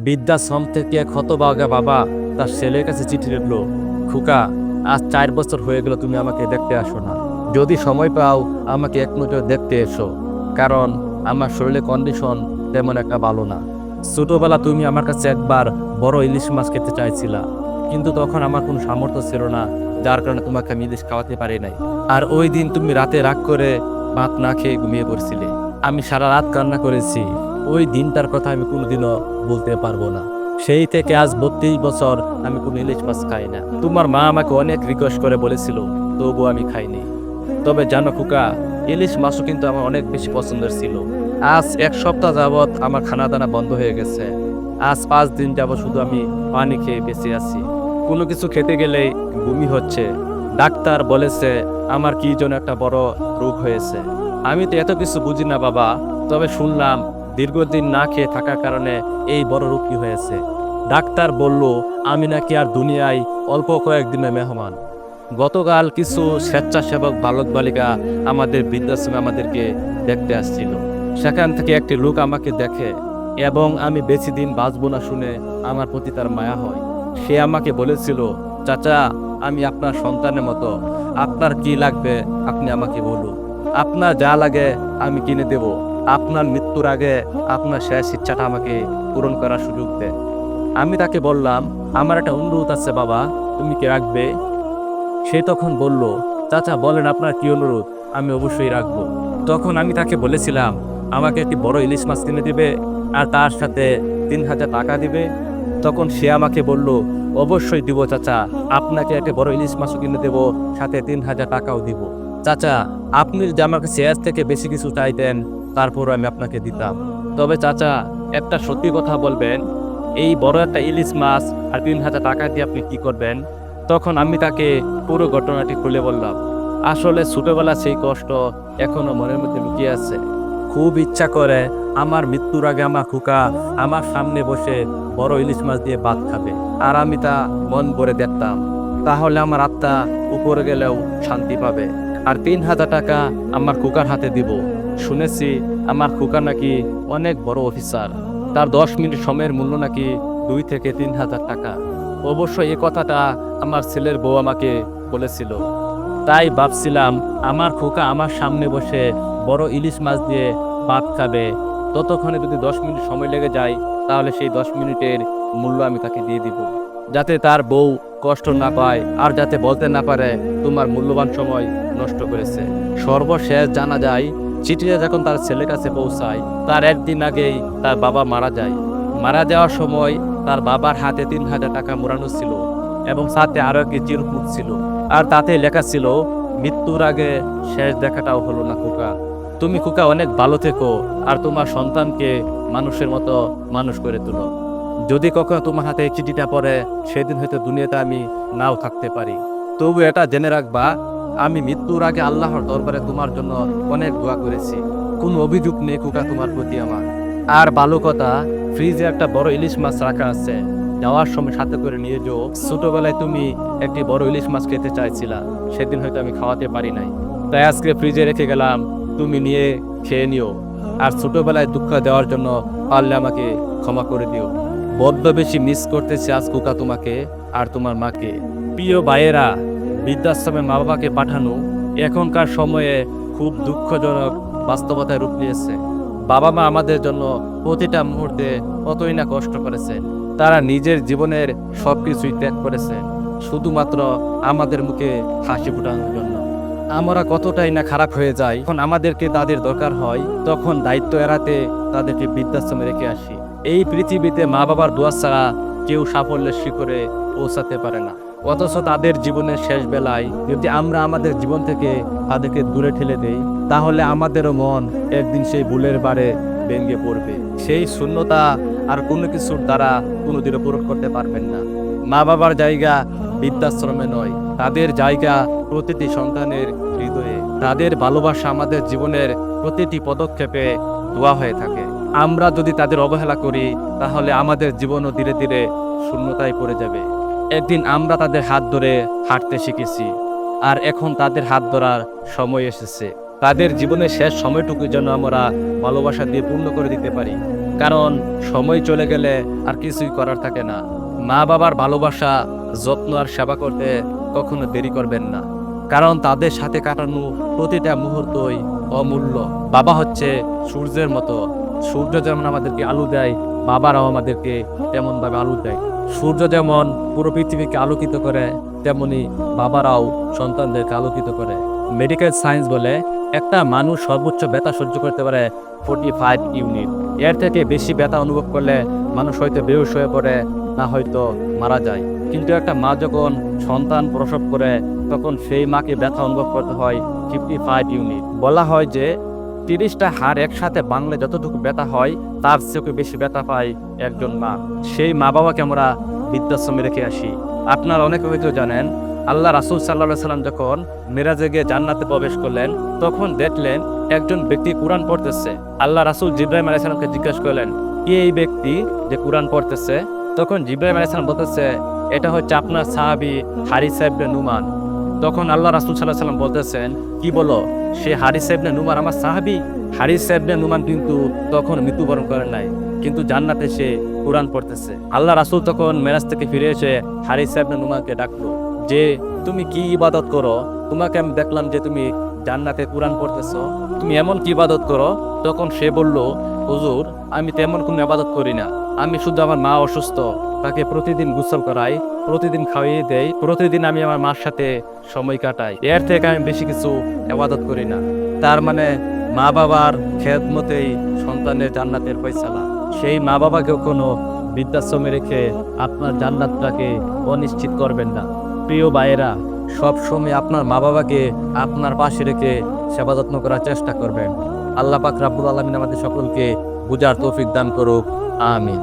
বৃদ্ধাশ্রম থেকে এক হতভাগা বাবা তার ছেলের কাছে চিঠি লিখল, খুকা, আজ 4 বছর হয়ে গেল তুমি আমাকে দেখতে আসো না। যদি সময় পাও আমাকে এক নজর দেখতে এসো, কারণ আমার শরীরের কন্ডিশন তেমন একটা ভালো না। ছোটবেলা তুমি আমার কাছে একবার বড় ইলিশ মাছ খেতে চাইছিলা, কিন্তু তখন আমার কোনো সামর্থ্য ছিল না, যার কারণে তোমাকে আমি ইলিশ খাওয়াতে পারি নাই। আর ওই দিন তুমি রাতে রাগ করে ভাত না খেয়ে ঘুমিয়ে পড়ছিলে। আমি সারা রাত কান্না করেছি। ওই দিনটার কথা আমি কোনোদিনও বলতে পারবো না। সেই থেকে আজ 32 বছর আমি কোনো ইলিশ মাছ খাই না। তোমার মা আমাকে অনেক রিকোয়েস্ট করে বলেছিল, তবুও আমি খাইনি। তবে জানো খুকা, ইলিশ মাছও কিন্তু আমার অনেক বেশি পছন্দের ছিল। আজ 1 সপ্তাহ যাবৎ আমার খানা দানা বন্ধ হয়ে গেছে। আজ 5 দিন যাবৎ শুধু আমি পানি খেয়ে বেঁচে আছি। কোনো কিছু খেতে গেলেই বমি হচ্ছে। ডাক্তার বলেছে আমার কি যেন একটা বড় রোগ হয়েছে। আমি তো এত কিছু বুঝি না বাবা, তবে শুনলাম দীর্ঘদিন না খেয়ে থাকার কারণে এই বড় রোগটি হয়েছে। ডাক্তার বলল আমি নাকি আর দুনিয়ায় অল্প কয়েকদিনের মেহমান। গতকাল কিছু স্বেচ্ছাসেবক বালক বালিকা আমাদের বৃদ্ধাশ্রমে আমাদেরকে দেখতে আসছিল। সেখান থেকে একটি লোক আমাকে দেখে এবং আমি বেশি দিন বাঁচবো না শুনে আমার প্রতি তার মায়া হয়। সে আমাকে বলেছিল, চাচা, আমি আপনার সন্তানের মতো, আপনার কি লাগবে আপনি আমাকে বলুন, আপনার যা লাগে আমি কিনে দেব। আপনার মৃত্যুর আগে আপনার শেষ ইচ্ছাটা আমাকে পূরণ করার সুযোগ দেন। আমি তাকে বললাম, আমার একটা অনুরোধ আছে বাবা, তুমি কি রাখবে? সে তখন বলল, চাচা বলেন আপনার কি অনুরোধ, আমি অবশ্যই রাখবো। তখন আমি তাকে বলেছিলাম আমাকে একটি বড় ইলিশ মাছ কিনে দিবে আর তার সাথে 3000 টাকা দিবে। তখন সে আমাকে বলল, অবশ্যই দিব চাচা, আপনাকে একটা বড় ইলিশ মাছও কিনে দেব, সাথে 3000 টাকাও দিব। চাচা, আপনি যদি আমার কাছে এর থেকে বেশি কিছু চাইতেন তারপরও আমি আপনাকে দিতাম। তবে চাচা, একটা সত্যি কথা বলবেন, এই বড় একটা ইলিশ মাছ আর 3000 টাকা দিয়ে আপনি কি করবেন? তখন আমি তাকে পুরো ঘটনাটি খুলে বললাম। আসলে ছোটবেলা সেই কষ্ট এখনো মনের মধ্যে লুকিয়ে আছে। খুব ইচ্ছা করে আমার মৃত্যুর আগে আমার খুকা আমার সামনে বসে বড় ইলিশ মাছ দিয়ে ভাত খাবে, আর আমি তা মন ভরে দেখতাম। তাহলে আমার আত্মা উপরে গেলেও শান্তি পাবে। আর 3000 টাকা আমার খুকার হাতে দিব। শুনেছি আমার খুকা নাকি অনেক বড় অফিসার, তার 10 মিনিট সময়ের মূল্য নাকি 2 থেকে 3000 টাকা। অবশ্যই এই কথাটা আমার ছেলের বউ আমাকে বলেছিল। তাই ভাবছিলাম আমার খোকা আমার সামনে বসে বড় ইলিশ মাছ দিয়ে ভাত খাবে, ততক্ষণে যদি 10 মিনিট সময় লেগে যায় তাহলে সেই 10 মিনিটের মূল্য আমি তাকে দিয়ে দিব, যাতে তার বউ কষ্ট না পায় আর যাতে বলতে না পারে তোমার মূল্যবান সময় নষ্ট করেছে। সর্বশেষ জানা যায় চিঠিটা যখন তার ছেলের কাছে পৌঁছায় তার একদিন আগেই তার বাবা মারা যায়। মারা যাওয়ার সময় তার বাবার হাতে 3000 টাকা মোড়ানো ছিল এবং সাথে আরো একটি চিরকুট ছিল, আর তাতে লেখা ছিল, মৃত্যুর আগে শেষ দেখাটাও হলো না খোকা। তুমি খোকা অনেক ভালো থেকো আর তোমার সন্তানকে মানুষের মতো মানুষ করে তুলো। যদি কখনো তোমার হাতে এই চিঠিটা পড়ে সেদিন হয়তো দুনিয়াতে আমি নাও থাকতে পারি, তবু এটা জেনে রাখবা আমি মৃত্যুর আগে আল্লাহর দরবারে তোমার জন্য অনেক দোয়া করেছি। কোনো অভিযোগ নেই খোকা তোমার প্রতি আমার। আর ভালো কথা, ফ্রিজে একটা বড় ইলিশ মাছ রাখা আছে, যাওয়ার সময় সাথে করে নিয়ে যাও। ছোটবেলায় তুমি একটি বড় ইলিশ মাছ খেতে চাইছিলা, সেদিন হয়তো আমি খাওয়াতে পারি নাই, তাই আজকে ফ্রিজে রেখে গেলাম, তুমি নিয়ে খেয়ে নিও। আর ছোটবেলায় দুঃখ দেওয়ার জন্য পারলে আমাকে ক্ষমা করে দিও। বড্ড বেশি মিস করতেছি আজ খোকা তোমাকে আর তোমার মাকে। প্রিয় ভাইয়েরা, বৃদ্ধাশ্রমে মা বাবাকে পাঠানো এখনকার সময়ে খুব দুঃখজনক বাস্তবতায় রূপ নিয়েছে। বাবা মা আমাদের জন্য প্রতিটা মুহূর্তে কতই না কষ্ট করেছে। তারা নিজের জীবনের সবকিছুই ত্যাগ করেছে শুধুমাত্র আমাদের মুখে হাসি ফোটানোর জন্য। আমরা কতটাই না খারাপ হয়ে যাই, যখন আমাদেরকে তাদের দরকার হয় তখন দায়িত্ব এড়াতে তাদেরকে বৃদ্ধাশ্রমে রেখে আসি। এই পৃথিবীতে মা বাবার দোয়া ছাড়া কেউ সাফল্যের শিখরে পৌঁছাতে পারে না। অথচ তাদের জীবনের শেষ বেলায় যদি আমরা আমাদের জীবন থেকে তাদেরকে দূরে ঠেলে দেই, তাহলে আমাদেরও মন একদিন সেই ভুলের বারে ভেঙে পড়বে। সেই শূন্যতা আর কোনো কিছুর দ্বারা কোনোদিনও পূরণ করতে পারবেন না। মা বাবার জায়গা বৃদ্ধাশ্রমে নয়, তাদের জায়গা প্রতিটি সন্তানের হৃদয়ে। তাদের ভালোবাসা আমাদের জীবনের প্রতিটি পদক্ষেপে দোয়া হয়ে থাকে। আমরা যদি তাদের অবহেলা করি তাহলে আমাদের জীবনও ধীরে ধীরে শূন্যতায় পড়ে যাবে। একদিন আমরা তাদের হাত ধরে হাঁটতে শিখেছি, আর এখন তাদের হাত ধরার সময় এসেছে। তাদের জীবনের শেষ সময়টুকু যেন আমরা ভালোবাসা দিয়ে পূর্ণ করে দিতে পারি। কারণ সময় চলে গেলে আর কিছুই করার থাকে না। মা বাবার ভালোবাসা, যত্ন আর সেবা করতে কখনো দেরি করবেন না, কারণ তাদের সাথে কাটানো প্রতিটা মুহূর্তই অমূল্য। বাবা হচ্ছে সূর্যের মতো। সূর্য যেমন আমাদেরকে আলো দেয়, বাবারাও আমাদেরকে তেমন ভাবে আলো দেয়। সূর্য যেমন পুরো পৃথিবীকে আলোকিত করে, তেমনি বাবারাও সন্তানদেরকে আলোকিত করে। মেডিকেল সায়েন্স বলে একটা মানুষ সর্বোচ্চ ব্যথা সহ্য করতে পারে 45 ইউনিট। এর থেকে বেশি ব্যথা অনুভব করলে মানুষ হয়তো বেহুশ হয়ে পড়ে, না হয়তো মারা যায়। কিন্তু একটা মা যখন সন্তান প্রসব করে, তখন সেই মাকে ব্যথা অনুভব করতে হয় 55 ইউনিট। বলা হয় যে 30টা হাড় একসাথে ভাঙলে যতটুকু ব্যথা হয়, তার চেয়ে বেশি ব্যথা পায় একজন মা। সেই মা বাবাকে আমরা বৃদ্ধাশ্রমে রেখে আসি। আপনারা অনেকে হয়তো জানেন, আল্লাহ রাসূল সাল্লাল্লাহু আলাইহি সাল্লাম যখন মেরাজে গিয়ে জান্নাতে প্রবেশ করলেন, তখন দেখলেন একজন ব্যক্তি কোরআন পড়তেছে। আল্লাহ রাসূল জিবরাইল আলাইহিস সালামকে জিজ্ঞাসা করলেন, কে এই ব্যক্তি যে কোরআন পড়তেছে? তখন জিবরাইল আলাইহিস সালাম বলতেছে, এটা হচ্ছে আপনার সাহাবী হারিসা ইবনে নুমান। তখন আল্লাহ রাসূল সাল্লাল্লাহু আলাইহি সাল্লাম বলতেছেন, কি বলো, সে হারিসা ইবনে নুমান আমার সাহাবী? হারিসা ইবনে নুমান কিন্তু তখন মৃত্যুবরণ করেন নাই, কিন্তু জান্নাতে সে কোরআন পড়তেছে। আল্লাহ রাসূল তখন মেরাজ থেকে ফিরে এসে হারিসা ইবনে নুমানকে ডাকলো যে, তুমি কি ইবাদত করো? তোমাকে আমি দেখলাম যে তুমি জান্নাতে কোরআন পড়তেছো, তুমি এমন কি ইবাদত করো? তখন সে বলল, হুজুর, আমি তেমন কোনো ইবাদত করি না। আমি শুধু আমার মা অসুস্থ, তাকে প্রতিদিন গোসল করাই, প্রতিদিন খাওয়িয়ে দেই, প্রতিদিন আমি আমার মার সাথে সময় কাটাই। এর থেকে আমি বেশি কিছু ইবাদত করি না। তার মানে মা বাবার খেদমতেই সন্তানের জান্নাতের ফয়সালা। সেই মা বাবাকে কোনো বৃদ্ধাশ্রমে রেখে আপনার জান্নাতটাকে অনিশ্চিত করবেন না। প্রিয় ভাইয়েরা, সব সময় আপনার মা বাবাকে আপনার পাশে রেখে সেবা যত্ন করার চেষ্টা করবেন। আল্লাহ পাক রাব্বুল আলামিন আমাদের সকলকে বুঝার তৌফিক দান করুক। আমিন।